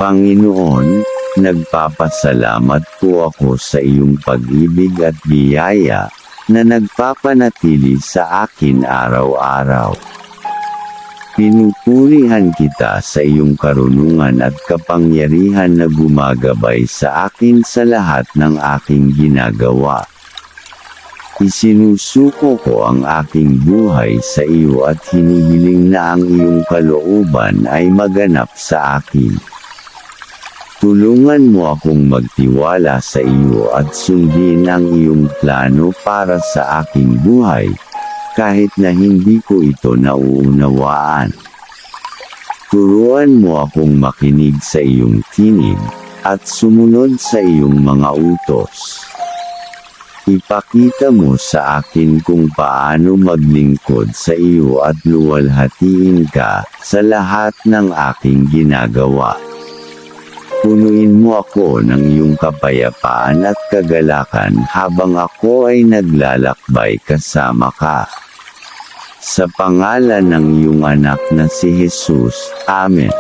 Panginoon, nagpapasalamat po ako sa iyong pag-ibig at biyaya, na nagpapanatili sa akin araw-araw. Pinupurihan kita sa iyong karunungan at kapangyarihan na gumagabay sa akin sa lahat ng aking ginagawa. Isinusuko ko ang aking buhay sa iyo at hinihiling na ang iyong kalooban ay maganap sa akin. Tulungan mo akong magtiwala sa iyo at sundin ang iyong plano para sa aking buhay, kahit na hindi ko ito nauunawaan. Turuan mo akong makinig sa iyong tinig, at sumunod sa iyong mga utos. Ipakita mo sa akin kung paano maglingkod sa iyo at luwalhatiin ka sa lahat ng aking ginagawa. Punuin mo ako ng iyong kapayapaan at kagalakan habang ako ay naglalakbay kasama ka. Sa pangalan ng iyong anak na si Jesus, Amen.